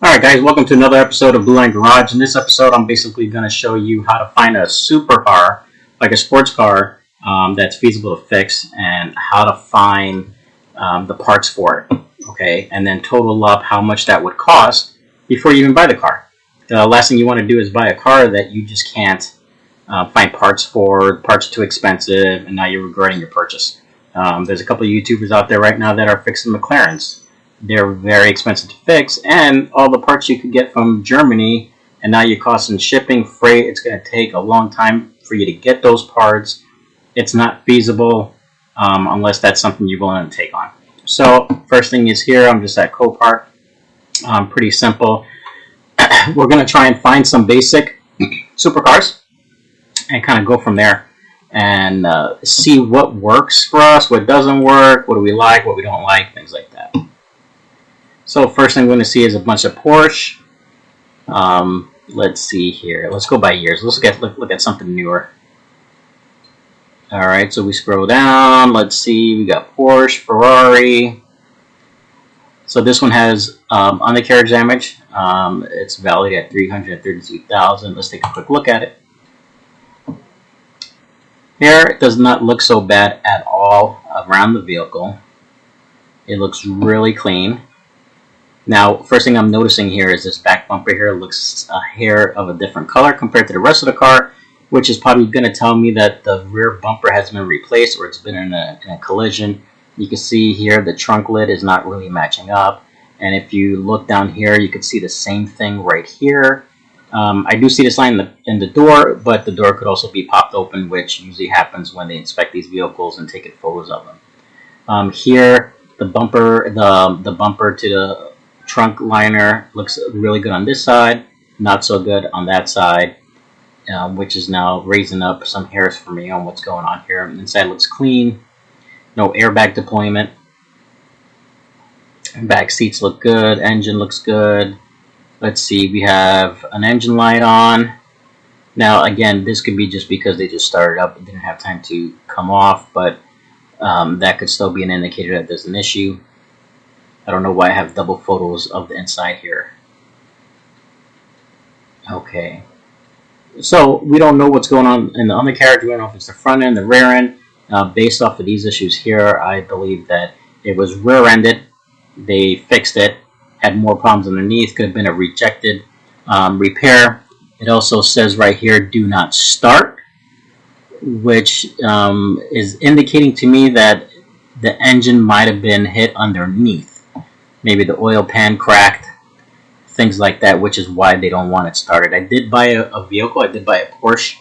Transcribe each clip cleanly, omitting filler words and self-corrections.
Alright guys, welcome to another episode of Blue Line Garage. In this episode, I'm basically going to show you how to find a supercar, like a sports car, that's feasible to fix, and how to find the parts for it, okay? And then total up how much that would cost before you even buy the car. The last thing you want to do is buy a car that you just can't find parts for, parts are too expensive, and now you're regretting your purchase. There's a couple of YouTubers out there right now that are fixing McLarens. They're very expensive to fix, and all the parts you could get from Germany, and now you're costing shipping, freight. It's going to take a long time for you to get those parts. It's not feasible unless that's something you're willing to take on. So first thing is here, I'm just at Copart. Pretty simple. We're going to try and find some basic supercars and kind of go from there and see what works for us, what doesn't work, what do we like, what we don't like, things like that. So first thing we're going to see is a bunch of Porsche. Let's see here. Let's go by years. Let's look at something newer. All right, so we scroll down. Let's see. We got Porsche, Ferrari. So this one has undercarriage damage. It's valued at $332,000. Let's take a quick look at it. Here, it does not look so bad at all around the vehicle. It looks really clean. Now, first thing I'm noticing here is this back bumper here looks a hair of a different color compared to the rest of the car, which is probably going to tell me that the rear bumper has been replaced or it's been in a collision. You can see here the trunk lid is not really matching up. And if you look down here, you can see the same thing right here. I do see this line in the door, but the door could also be popped open, which usually happens when they inspect these vehicles and take photos of them. Here, the bumper to the trunk liner looks really good on this side, not so good on that side, which is now raising up some hairs for me on what's going on here. Inside looks clean, no airbag deployment. Back seats look good, engine looks good. Let's see, we have an engine light on. Now again, this could be just because they just started up and didn't have time to come off, but that could still be an indicator that there's an issue. I don't know why I have double photos of the inside here. Okay. So we don't know what's going on in the undercarriage. We don't know if it's the front end, the rear end. Based off of these issues here, I believe that it was rear-ended. They fixed it. Had more problems underneath. Could have been a rejected repair. It also says right here, do not start, which is indicating to me that the engine might have been hit underneath. Maybe the oil pan cracked, things like that, which is why they don't want it started. I did buy a vehicle. I did buy a Porsche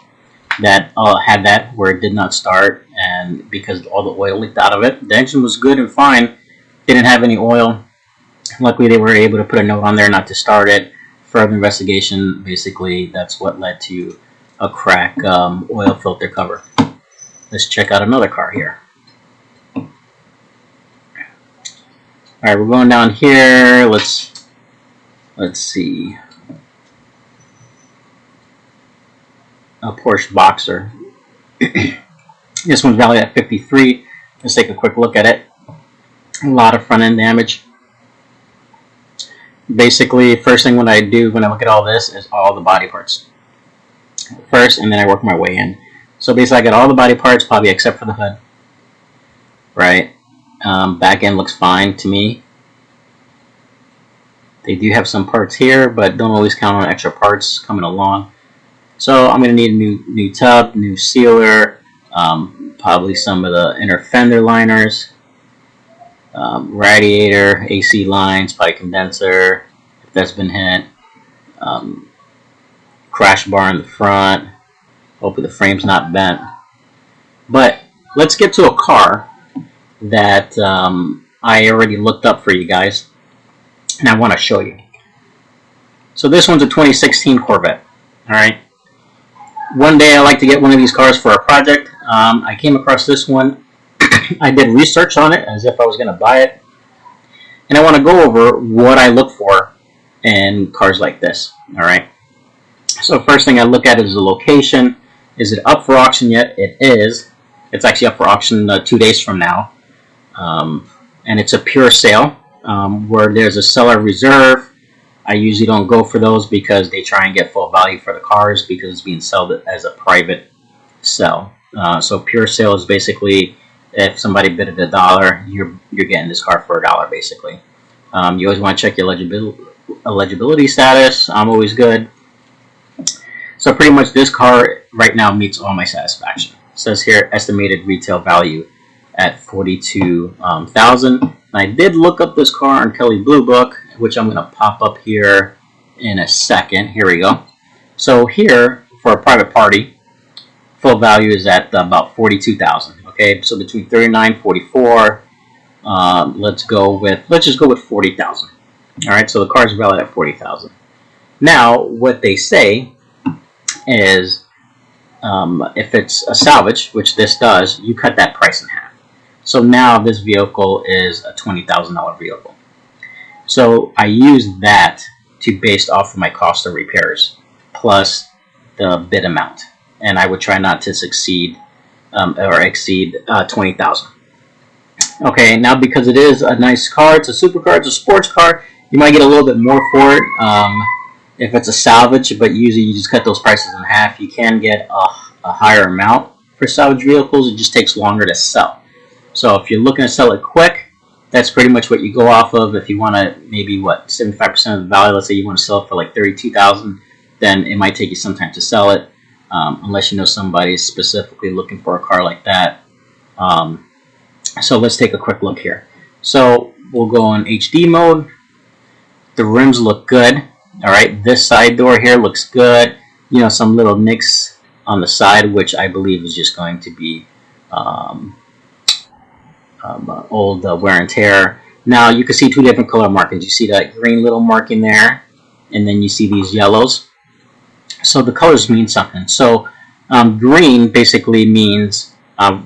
that had that where it did not start, and because all the oil leaked out of it. The engine was good and fine. Didn't have any oil. Luckily, they were able to put a note on there not to start it. Further investigation, basically, that's what led to a crack oil filter cover. Let's check out another car here. All right, we're going down here. Let's see. A Porsche Boxer. This one's valued at $53,000. Let's take a quick look at it. A lot of front end damage. Basically, first thing what I do when I look at all this is all the body parts first, and then I work my way in. So basically, I got all the body parts, probably except for the hood. Right. Back end looks fine to me. They do have some parts here, but don't always count on extra parts coming along. So I'm going to need a new tub, new sealer, probably some of the inner fender liners, radiator, AC lines, pipe condenser, if that's been hit, crash bar in the front. Hopefully the frame's not bent. But let's get to a car that I already looked up for you guys, and I want to show you. So this one's a 2016 Corvette. All right. One day I like to get one of these cars for a project. I came across this one. I did research on it as if I was going to buy it, and I want to go over what I look for in cars like this. All right. So first thing I look at is the location. Is it up for auction yet? It is. It's actually up for auction 2 days from now. And it's a pure sale where there's a seller reserve. I usually don't go for those because they try and get full value for the cars because it's being sold as a private sell. So pure sale is basically if somebody bid at $1, you're getting this car for $1 basically. You always want to check your eligibility status. I'm always good. So pretty much this car right now meets all my satisfaction. It says here estimated retail value at $42,000. I did look up this car on Kelley Blue Book, which I'm going to pop up here in a second. Here we go. So here for a private party, full value is at about $42,000. Okay, so between 39 and 44. Let's just go with $40,000. All right, so the car is valued at $40,000. Now, what they say is if it's a salvage, which this does, you cut that price in half. So now this vehicle is a $20,000 vehicle. So I use that to base off of my cost of repairs plus the bid amount, and I would try not to succeed or exceed $20,000. Okay, now because it is a nice car, it's a supercar, it's a sports car, you might get a little bit more for it. If it's a salvage, but usually you just cut those prices in half, you can get a higher amount for salvage vehicles. It just takes longer to sell. So if you're looking to sell it quick, that's pretty much what you go off of. If you want to maybe 75% of the value, let's say you want to sell it for like $32,000, then it might take you some time to sell it, unless you know somebody is specifically looking for a car like that. So let's take a quick look here. So we'll go in HD mode. The rims look good. All right, this side door here looks good. You know, some little nicks on the side, which I believe is just going to be old wear and tear. Now you can see two different color markings. You see that green little marking there, and then you see these yellows. So the colors mean something. So green basically means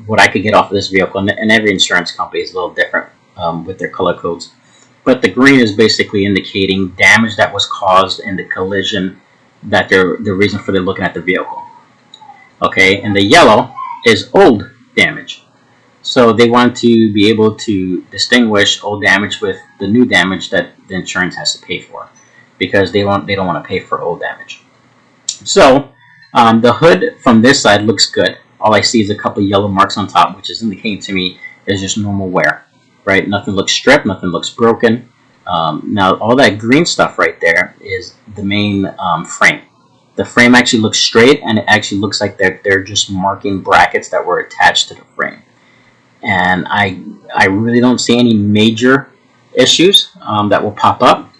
what I could get off of this vehicle, and every insurance company is a little different with their color codes. But the green is basically indicating damage that was caused in the collision, that they're the reason for looking at the vehicle. Okay, and the yellow is old damage. So they want to be able to distinguish old damage with the new damage that the insurance has to pay for, because they don't want to pay for old damage. So the hood from this side looks good. All I see is a couple yellow marks on top, which is indicating to me is just normal wear, right? Nothing looks stripped, nothing looks broken. Now all that green stuff right there is the main frame. The frame actually looks straight, and it actually looks like they're just marking brackets that were attached to the frame. And I really don't see any major issues that will pop up.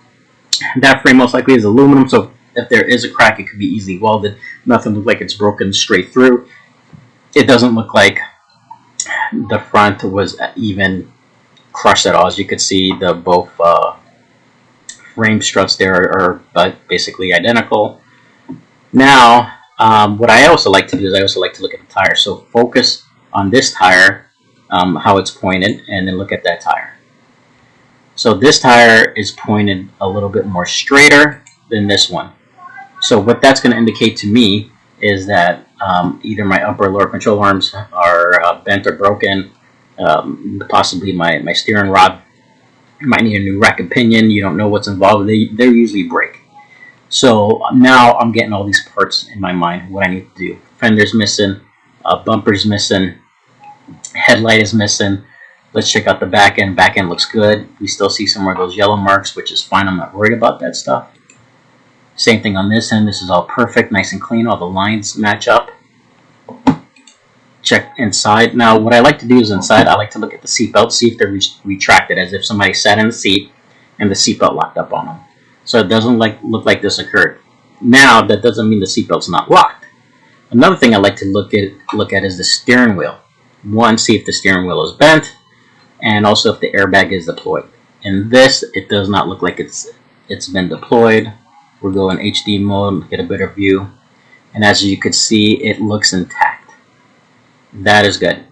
That frame most likely is aluminum, so if there is a crack, it could be easily welded. Nothing looks like it's broken straight through. It doesn't look like the front was even crushed at all. As you could see, both frame struts there are basically identical. Now, what I also like to do is I also like to look at the tire. So focus on this tire, how it's pointed, and then look at that tire. So this tire is pointed a little bit more straighter than this one. So what that's going to indicate to me is that either my upper or lower control arms are bent or broken. Possibly my steering rod might need a new rack and pinion. You don't know what's involved. They usually break. So now I'm getting all these parts in my mind, what I need to do. Fender's missing, bumper's missing, headlight is missing. Let's check out the back end. Back end looks good. We still see some of those yellow marks, which is fine. I'm not worried about that stuff. Same thing on this end. This is all perfect, nice and clean. All the lines match up. Check inside. Now, what I like to do is inside, I like to look at the seatbelt, see if they're retracted, as if somebody sat in the seat and the seatbelt locked up on them. So it doesn't look like this occurred. Now, that doesn't mean the seatbelt's not locked. Another thing I like to look at is the steering wheel. One, see if the steering wheel is bent, and also if the airbag is deployed. In this, it does not look like it's been deployed. We'll go in HD mode, get a better view, and as you can see, it looks intact. That is good.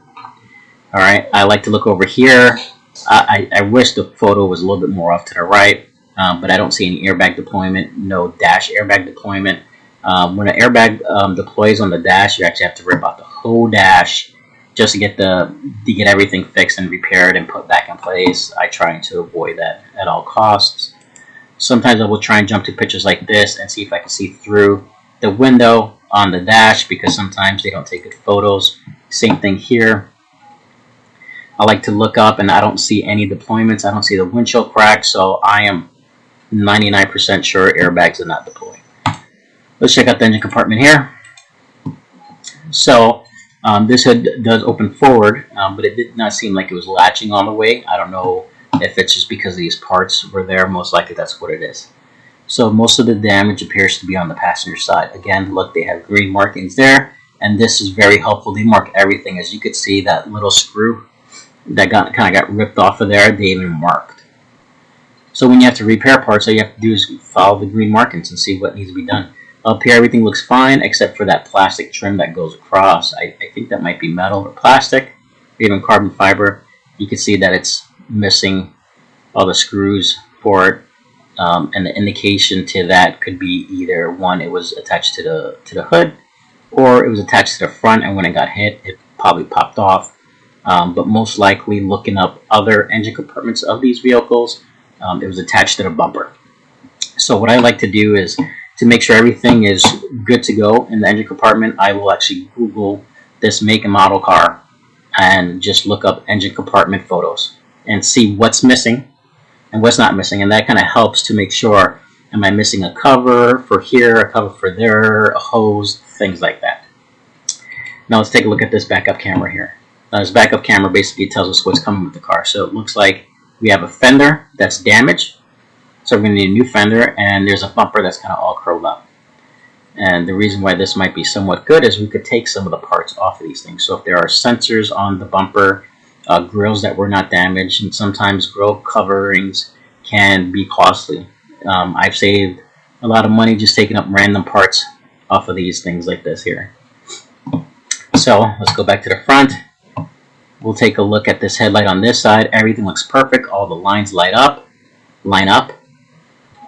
All right, I like to look over here. I wish the photo was a little bit more off to the right, but I don't see any airbag deployment, no dash airbag deployment. When an airbag deploys on the dash, you actually have to rip out the whole dash just to get everything fixed and repaired and put back in place. I try to avoid that at all costs. Sometimes I will try and jump to pictures like this and see if I can see through the window on the dash, because sometimes they don't take good photos. Same thing here. I like to look up and I don't see any deployments. I don't see the windshield crack, so I am 99% sure airbags did not deploy. Let's check out the engine compartment here. So this hood does open forward, but it did not seem like it was latching all the way. I don't know if it's just because these parts were there. Most likely that's what it is. So most of the damage appears to be on the passenger side. Again, look, they have green markings there, and this is very helpful. They mark everything. As you could see, that little screw that kind of got ripped off of there, they even marked. So when you have to repair parts, all you have to do is follow the green markings and see what needs to be done. Up here, everything looks fine except for that plastic trim that goes across. I think that might be metal or plastic, or even carbon fiber. You can see that it's missing all the screws for it, and the indication to that could be either one, it was attached to the hood, or it was attached to the front, and when it got hit, it probably popped off. But most likely, looking up other engine compartments of these vehicles, it was attached to the bumper. So what I like to do is, to make sure everything is good to go in the engine compartment, I will actually Google this make and model car and just look up engine compartment photos and see what's missing and what's not missing. And that kind of helps to make sure, am I missing a cover for here, a cover for there, a hose, things like that. Now let's take a look at this backup camera here. Now this backup camera basically tells us what's coming with the car. So it looks like we have a fender that's damaged. So we're going to need a new fender, and there's a bumper that's kind of all curled up. And the reason why this might be somewhat good is we could take some of the parts off of these things. So if there are sensors on the bumper, grills that were not damaged, and sometimes grill coverings can be costly. I've saved a lot of money just taking up random parts off of these things like this here. So let's go back to the front. We'll take a look at this headlight on this side. Everything looks perfect. All the lines line up.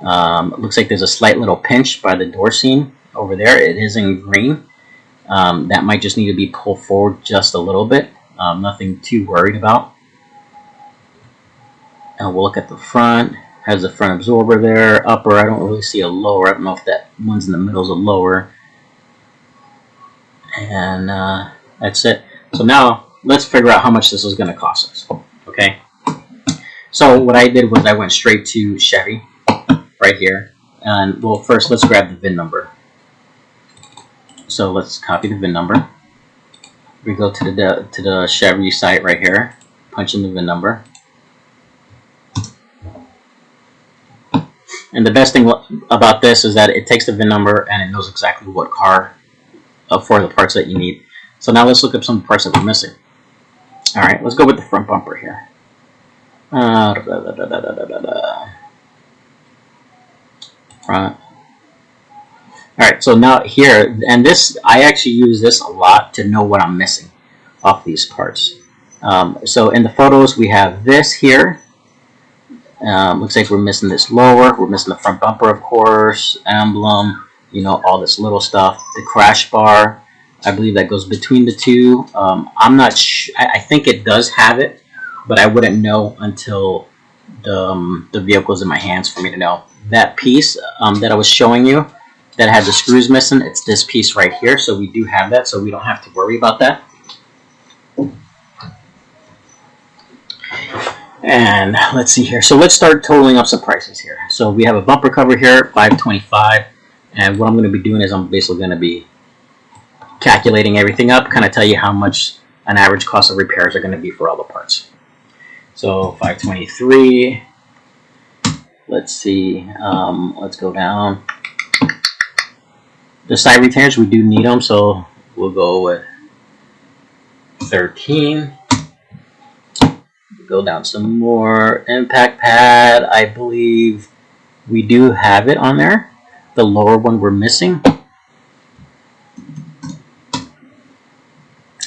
It looks like there's a slight little pinch by the door seam over there. It is in green. That might just need to be pulled forward just a little bit. Nothing too worried about. And we'll look at the front. Has the front absorber there. Upper, I don't really see a lower. I don't know if that one's in the middle is a lower. And that's it. So now let's figure out how much this is going to cost us. Okay. So what I did was I went straight to Chevy right here. And well, first let's grab the VIN number. So let's copy the VIN number. We go to the Chevy site right here. Punch in the VIN number. And the best thing about this is that it takes the VIN number and it knows exactly what car for the parts that you need. So now let's look up some parts that we're missing. Alright, let's go with the front bumper here. Front. Alright, so now here, and this, I actually use this a lot to know what I'm missing off these parts. So in the photos, we have this here. Looks like we're missing this lower. We're missing the front bumper, of course, emblem, you know, all this little stuff. The crash bar, I believe that goes between the two. I'm not sure. I think it does have it, but I wouldn't know until the vehicle's in my hands for me to know. That piece that I was showing you that had the screws missing, it's this piece right here. So we do have that, so we don't have to worry about that. And let's see here. So let's start totaling up some prices here. So we have a bumper cover here, $525. And what I'm going to be doing is I'm basically going to be calculating everything up, kind of tell you how much an average cost of repairs are going to be for all the parts. So 523. Let's see. Let's go down. The side retainers, we do need them, so we'll go with 13. Go down some more. Impact pad, I believe we do have it on there. The lower one we're missing.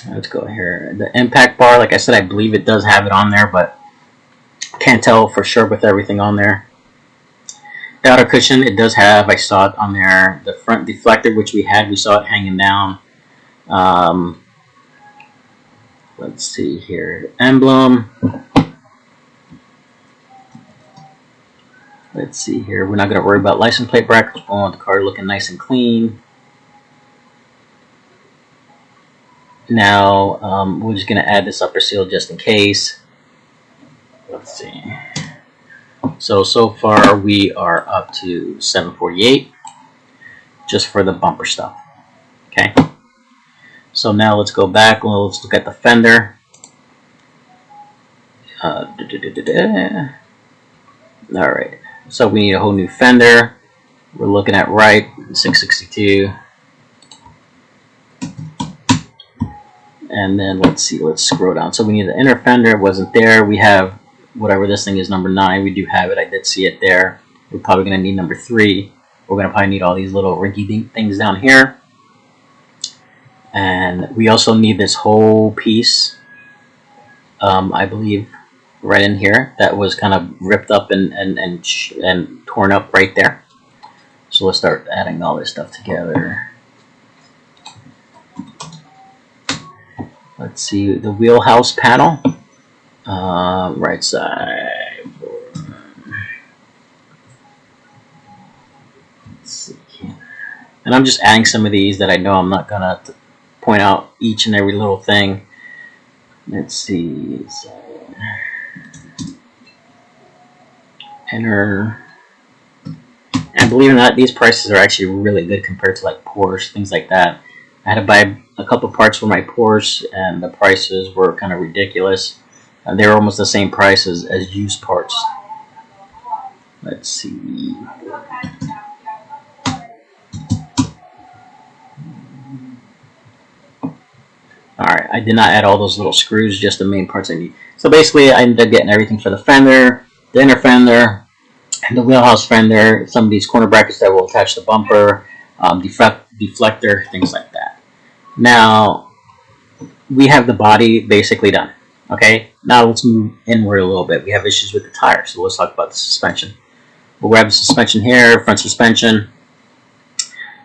Let's go here. The impact bar, like I said, I believe it does have it on there, but can't tell for sure with everything on there. The outer cushion, it does have, I saw it on there. The front deflector, which we saw it hanging down. Let's see here. Emblem. Let's see here. We're not going to worry about license plate brackets. We want the car looking nice and clean. Now, we're just going to add this upper seal just in case. Let's see. So far we are up to 748 just for the bumper stuff. Okay. So now let's go back and let's look at the fender. Alright. So we need a whole new fender. We're looking at right 662. And then let's see, let's scroll down. So we need the inner fender, it wasn't there. We have whatever this thing is, number 9. We do have it, I did see it there. We're probably going to need number 3. We're going to probably need all these little rinky-dink things down here. And we also need this whole piece, I believe, right in here. That was kind of ripped up and torn up right there. So let's start adding all this stuff together. Let's see, the wheelhouse panel, right side. Let's see. And I'm just adding some of these that I know I'm not gonna point out each and every little thing. Let's see. So, enter. And believe it or not, these prices are actually really good compared to like Porsche, things like that. I had to buy a couple parts for my Porsche, and the prices were kind of ridiculous. They were almost the same price as used parts. Let's see. Alright, I did not add all those little screws, just the main parts I need. So basically, I ended up getting everything for the fender, the inner fender, and the wheelhouse fender, some of these corner brackets that will attach the bumper, deflector, things like that. Now, we have the body basically done. Okay, now let's move inward a little bit. We have issues with the tire, so let's talk about the suspension. We'll grab the suspension here, front suspension.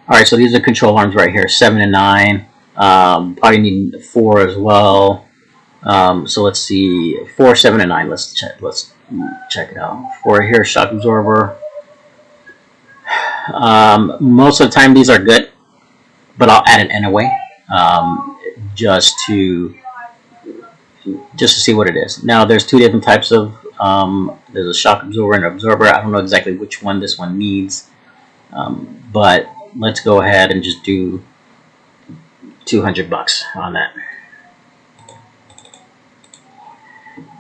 Alright, so these are the control arms right here, 7 and 9. Probably need 4 as well. So let's see, 4, 7, and 9. Let's check it out. 4 here, shock absorber. Most of the time these are good, but I'll add it anyway, just to see what it is. Now there's 2 different types of there's a shock absorber and absorber. I don't know exactly which one this one needs, but let's go ahead and just do $200 on that.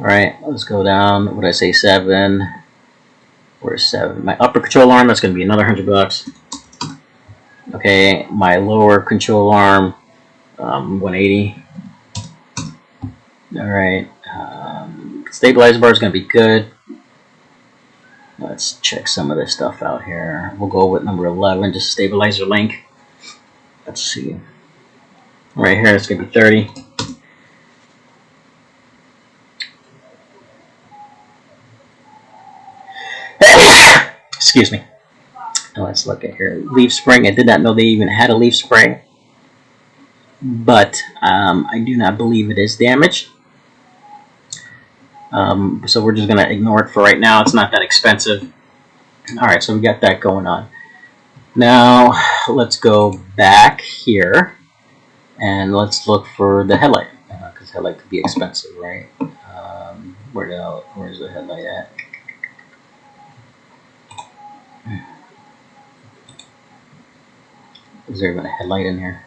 Alright, let's go down. What did I say? 7. Where's 7? My upper control arm, that's going to be another $100. Okay, my lower control arm, 180. Alright, stabilizer bar is going to be good. Let's check some of this stuff out here. We'll go with number 11, just stabilizer link. Let's see. Right here, it's going to be 30. Excuse me. Now let's look at here. Leaf spring. I did not know they even had a leaf spring, but I do not believe it is damaged. So we're just going to ignore it for right now. It's not that expensive. Alright, so we got that going on. Now let's go back here and let's look for the headlight, because headlight could be expensive, right? Where's the headlight at? Is there even a headlight in here?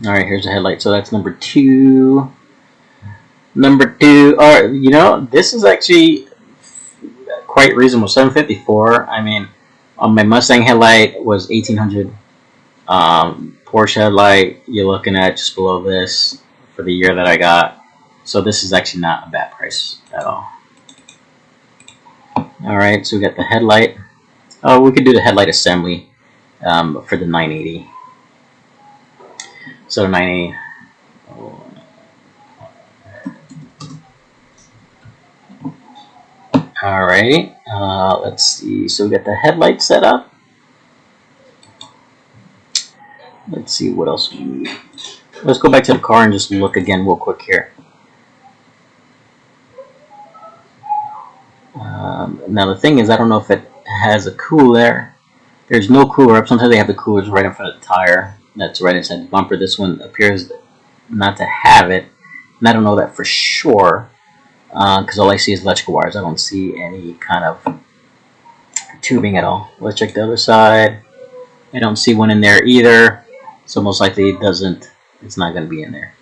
Alright, here's the headlight. So that's number 2. Number 2, you know, this is actually quite reasonable. 754. I mean, on my Mustang headlight was 1800. Porsche headlight, you're looking at just below this for the year that I got. So this is actually not a bad price at all. Alright, so we got the headlight. Oh, we could do the headlight assembly for the 980. So 980. Alright, let's see. So we got the headlight set up. Let's see what else we need. Let's go back to the car and just look again real quick here. Now the thing is, I don't know if it has a cooler. There's no cooler up. Sometimes they have the coolers right in front of the tire. That's right inside the bumper. This one appears not to have it. And I don't know that for sure, because all I see is electrical wires. I don't see any kind of tubing at all. Let's check the other side. I don't see one in there either. So most likely it doesn't. It's not going to be in there.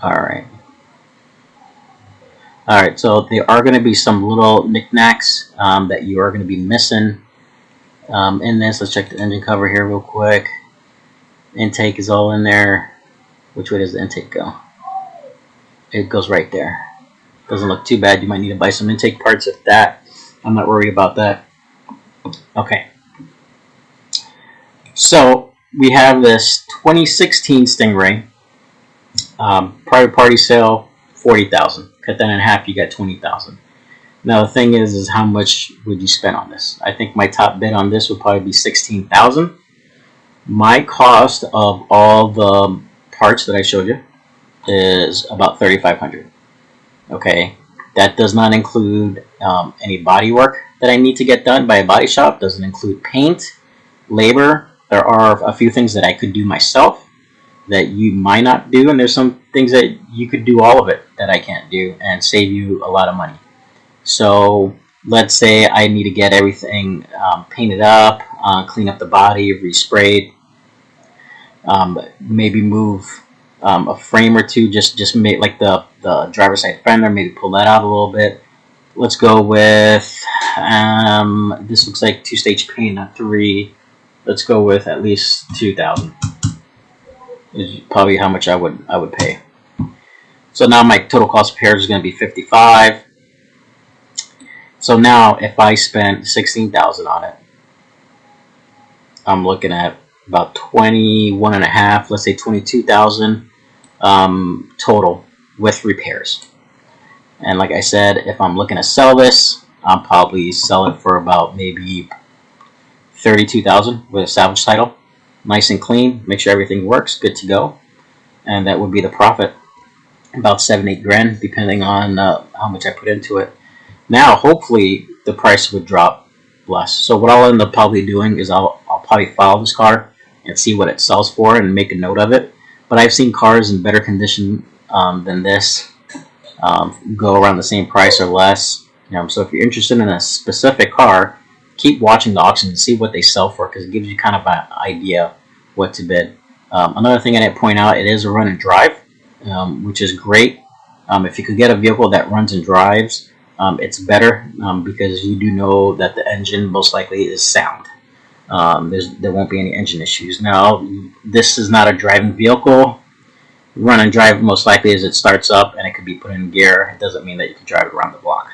Alright. Alright, so there are going to be some little knickknacks that you are going to be missing in this. Let's check the engine cover here real quick. Intake is all in there. Which way does the intake go? It goes right there. Doesn't look too bad. You might need to buy some intake parts if that. I'm not worried about that. Okay. So we have this 2016 Stingray. Private party sale, $40,000. Cut that in half, you got $20,000. Now the thing is how much would you spend on this? I think my top bid on this would probably be $16,000. My cost of all the parts that I showed you is about $3,500. Okay, that does not include any body work that I need to get done by a body shop. Doesn't include paint, labor. There are a few things that I could do myself that you might not do, and there's some things that you could do all of it that I can't do and save you a lot of money. So let's say I need to get everything painted up, clean up the body, resprayed, maybe move a frame or two, just make like the driver's side fender, maybe pull that out a little bit. Let's go with this looks like 2-stage paint, not 3. Let's go with at least $2,000. Is probably how much I would pay. So now my total cost of repairs is going to be $55,000. So now if I spend $16,000 on it, I'm looking at about 21.5, let's say $22,000 total with repairs. And like I said, if I'm looking to sell this, I'll probably sell it for about maybe $32,000 with a salvage title. Nice and clean, make sure everything works, good to go. And that would be the profit. About 7-8 grand, depending on how much I put into it. Now, hopefully, the price would drop less. So what I'll end up probably doing is I'll probably file this car and see what it sells for and make a note of it. But I've seen cars in better condition than this go around the same price or less. So if you're interested in a specific car, keep watching the auction and see what they sell for, because it gives you kind of an idea what to bid. Another thing I didn't point out, it is a run and drive, which is great. If you could get a vehicle that runs and drives, it's better because you do know that the engine most likely is sound. There won't be any engine issues. Now, this is not a driving vehicle. Run and drive most likely as it starts up and it could be put in gear. It doesn't mean that you can drive it around the block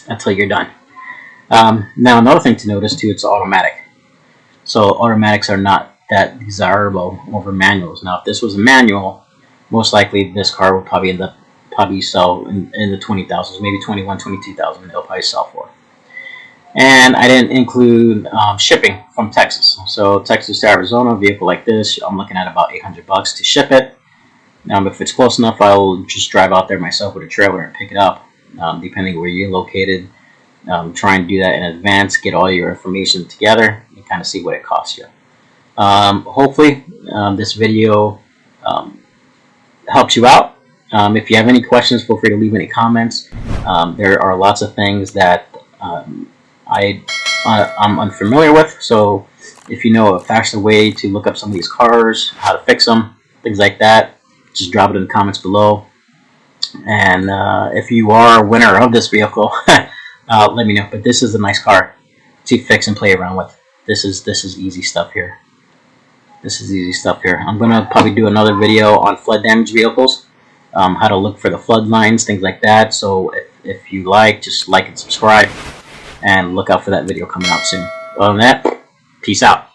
until you're done. Now another thing to notice too, it's automatic. So automatics are not that desirable over manuals. Now if this was a manual, most likely this car will probably end up sell in the 20,000s, maybe 21, 22,000 it'll probably sell for. And I didn't include shipping from Texas. So Texas to Arizona, a vehicle like this, I'm looking at about $800 to ship it. If it's close enough, I'll just drive out there myself with a trailer and pick it up, depending where you're located. Try and do that in advance, get all your information together, and kind of see what it costs you. Hopefully, this video helps you out. If you have any questions, feel free to leave any comments. There are lots of things that I'm unfamiliar with, so if you know a faster way to look up some of these cars, how to fix them, things like that, just drop it in the comments below. And if you are a winner of this vehicle, let me know. But this is a nice car to fix and play around with. This is easy stuff here. This is easy stuff here. I'm gonna probably do another video on flood damage vehicles, how to look for the flood lines, things like that. So if you like, just like and subscribe, and look out for that video coming out soon. Other than that, peace out.